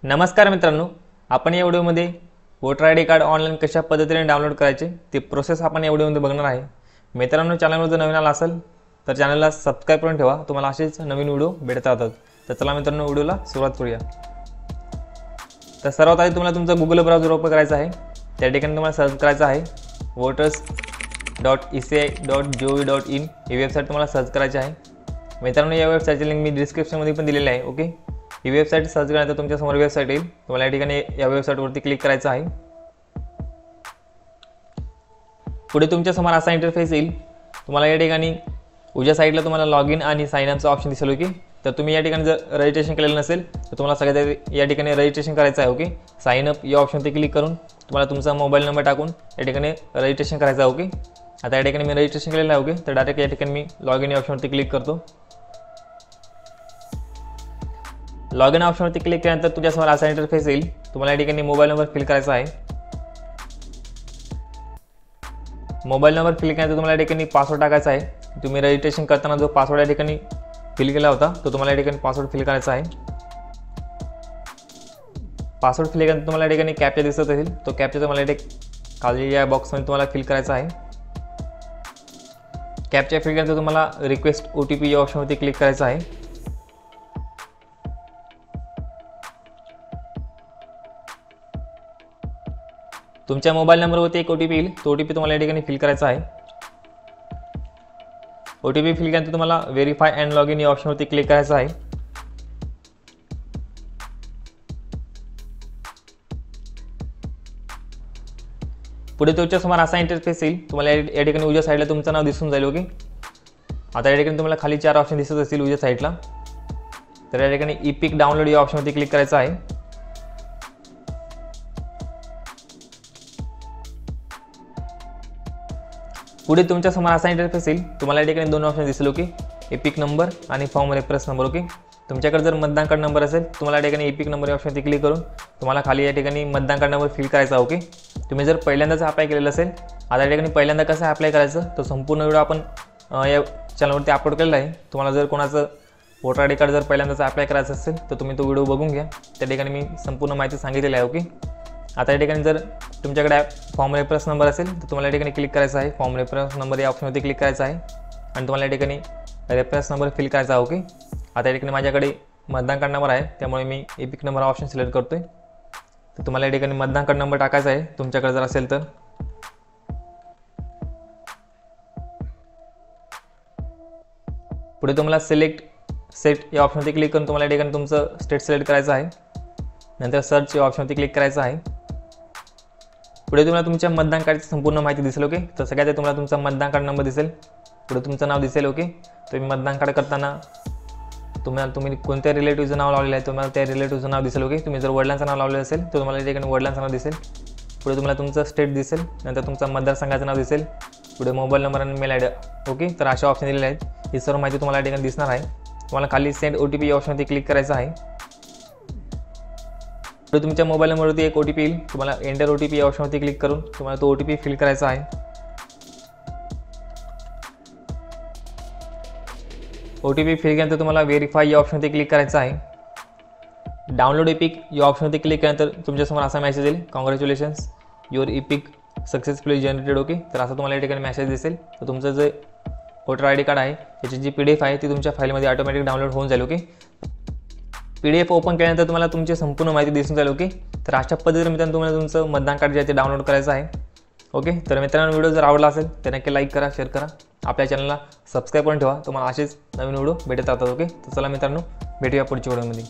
नमस्कार मित्रांनो, आपण या व्हिडिओमध्ये voter I D card online कशा पद्धतीने डाउनलोड करायचे ते प्रोसेस आपण या व्हिडिओमध्ये बघणार आहे। मित्रांनो, चॅनलवर जर नवीन आला असेल तर चॅनलला सबस्क्राइब करून ठेवा, तुम्हाला असेच नवीन व्हिडिओ भेटत राहतात। तर चला मित्रांनो, व्हिडिओला सुरुवात करूया। तर सर्वात आधी तुम्हाला तुमचा गुगल ब्राउझर ओपन करायचा आहे। त्या ठिकाणी तुम्हाला सर्च करायचं आहे voters.eci.gov.in ही वेबसाईट तुम्हाला सर्च करायची आहे। मित्रांनो, या वेबसाईटची लिंक मी डिस्क्रिप्शनमध्ये पण दिलेली आहे। ओके, ही वेबसाईट सर्च केल्यानंतर तुमच्या समोर वेबसाईट येईल। तुम्हाला या ठिकाणी या वेबसाईटवरती क्लिक करायचं आहे। पुढे तुमच्या समोर असा इंटरफेस येईल। तुम्हाला या ठिकाणी उजव्या साईडला तुम्हाला लॉग इन आणि साइन अपचा ऑप्शन दिसेल। ओके, तर तुम्ही या ठिकाणी जर रजिस्ट्रेशन केलेलं नसेल तर तुम्हाला सगळ्यात या ठिकाणी रजिस्ट्रेशन करायचं आहे। ओके, साइन अप या ऑप्शनवरती क्लिक करून तुम्हाला तुमचा मोबाईल नंबर टाकून या ठिकाणी रजिस्ट्रेशन करायचं आहे। ओके, आता या ठिकाणी मी रजिस्ट्रेशन केलेलं आहे। ओके, तर डायरेक्ट या ठिकाणी मी लॉग इन या ऑप्शनवरती क्लिक करतो। लॉग इन ऑप्शनवरती क्लिक केल्यानंतर तुमच्यासमोर असा इंटरफेस येईल। तुम्हाला या ठिकाणी मोबाईल नंबर फिल करायचा आहे। मोबाईल नंबर फिल केल्यानंतर तुम्हाला या ठिकाणी पासवर्ड टाकायचा आहे। तुम्ही रजिस्ट्रेशन करताना जो पासवर्ड या ठिकाणी फिल केला होता तो तुम्हाला या ठिकाणी पासवर्ड फिल करायचा आहे। पासवर्ड फिल केल्यानंतर तुम्हाला या ठिकाणी कॅप्चा दिसत असेल, तो कॅप्चा तुम्हाला या खाली या बॉक्समध्ये तुम्हाला फिल करायचा आहे। कॅप्चा फिल केल्यानंतर तुम्हाला रिक्वेस्ट OTP या ऑप्शनवरती क्लिक करायचं आहे। तुमच्या मोबाईल नंबरवरती एक OTP येईल, तो OTP तुम्हाला या ठिकाणी फिल करायचा आहे। OTP फिल केल्यानंतर तुम्हाला व्हेरीफाय अँड लॉग इन या ऑप्शनवरती क्लिक करायचं आहे। पुढे तुमच्या समोर असा इंटरफेस येईल। तुम्हाला या ठिकाणी उजव्या साईडला तुमचं नाव दिसून जाईल। ओके, आता या ठिकाणी तुम्हाला खाली 4 ऑप्शन दिसत असतील उजव्या साईडला। तर या ठिकाणी ई-पिक डाउनलोड या ऑप्शनवरती क्लिक करायचं आहे। पुढे तुमच्या समोर असा इंटरफेस येईल। तुम्हाला या ठिकाणी 2 ऑप्शन दिसेल। ओके, ई-पिक नंबर आणि फॉर्म रेफरन्स नंबर। ओके, तुमच्याकडे जर मतदान कार्ड नंबर असेल तुम्हाला या ठिकाणी ई-पिक नंबर या ऑप्शनवरती क्लिक करून तुम्हाला खाली या ठिकाणी मतदान कार्ड नंबर फिल करायचा। ओके, तुम्ही जर पहिल्यांदाच अप्लाय केलेलं असेल, आता या ठिकाणी पहिल्यांदा कसं अप्लाय करायचं तो संपूर्ण व्हिडिओ आपण या चॅनलवरती अपलोड केलेला आहे। तुम्हाला जर कोणाचं वोटर आय डी कार्ड जर पहिल्यांदाच अप्लाय करायचं असेल तर तुम्ही तो व्हिडिओ बघून घ्या, त्या ठिकाणी मी संपूर्ण माहिती सांगितलेली आहे। ओके, आता या ठिकाणी जर तुमच्याकडे फॉर्म रेफरन्स नंबर असेल तर तुम्हाला या ठिकाणी क्लिक करायचं आहे। फॉर्म रेफरन्स नंबर या ऑप्शनवरती क्लिक करायचं आहे आणि तुम्हाला या ठिकाणी रेफरन्स नंबर फिल करायचा आहे। ओके, आता या ठिकाणी माझ्याकडे मतदान कार्ड नंबर आहे, त्यामुळे मी ई-पिक नंबर ऑप्शन सिलेक्ट करतोय। तर तुम्हाला या ठिकाणी मतदान कार्ड नंबर टाकायचा आहे तुमच्याकडे जर असेल तर। पुढे तुम्हाला सिलेक्ट सेट या ऑप्शनवरती क्लिक करून तुम्हाला या ठिकाणी तुमचं स्टेट सिलेक्ट करायचं आहे। नंतर सर्च या ऑप्शनवरती क्लिक करायचं आहे। पुढे तुम्हाला तुमच्या मतदान कार्डची संपूर्ण माहिती दिसेल। ओके, तर सगळ्यात तुम्हाला तुमचा मतदान कार्ड नंबर दिसेल, पुढे तुमचं नाव दिसेल। ओके, तुम्ही मतदान कार्ड करताना तुम्ही कोणत्या रिलेटिव्हचं नाव लावलेलं आहे तुम्हाला त्या रिलेटिव्हचं नाव दिसेल। ओके, तुम्ही जर वडिलांचं नाव लावलेलं असेल तर तुम्हाला या ठिकाणी वडिलांचं नाव दिसेल। पुढे तुम्हाला तुमचं स्टेट दिसेल, नंतर तुमचा मतदारसंघाचं नाव दिसेल, पुढे मोबाईल नंबर आणि मेल आयडी। ओके, तर अशा ऑप्शन दिलेले आहेत। ही सर्व माहिती तुम्हाला या ठिकाणी दिसणार आहे। तुम्हाला खाली सेंड OTP या ऑप्शनवरती क्लिक करायचं आहे। पुढे तुमच्या मोबाईल नंबरवरती एक OTP येईल। तुम्हाला एंटर OTP या ऑप्शनवरती क्लिक करून तुम्हाला तो OTP फिल करायचा आहे। OTP फिल केल्यानंतर तुम्हाला व्हेरीफाय या ऑप्शनवरती क्लिक करायचं आहे। डाउनलोड ई-पिक या ऑप्शनवरती क्लिक केल्यानंतर तुमच्यासमोर असा मेसेज येईल, congratulations your e-EPIC successfully generated. Okay, तर असं तुम्हाला या ठिकाणी मेसेज दिसेल। तर तुमचं जे वोटर आय डी कार्ड आहे त्याची जी PDF आहे ती तुमच्या फाईलमध्ये ऑटोमॅटिक डाउनलोड होऊन जाईल। ओके, PDF ओपन केल्यानंतर तुम्हाला तुमची संपूर्ण माहिती दिसून जाईल। ओके, तर अशा पद्धतीने मित्रांनो तुम्हाला तुमचं मतदान कार्ड जे आहे ते डाउनलोड करायचं आहे। ओके, तर मित्रांनो, व्हिडिओ जर आवडला असेल तर नक्की लाईक करा, शेअर करा, आपल्या चॅनलला सबस्क्राईब करून ठेवा, तुम्हाला असेच नवीन व्हिडिओ भेटत राहतात। ओके, तर चला मित्रांनो, भेटूया पुढच्या व्हिडिओमध्ये।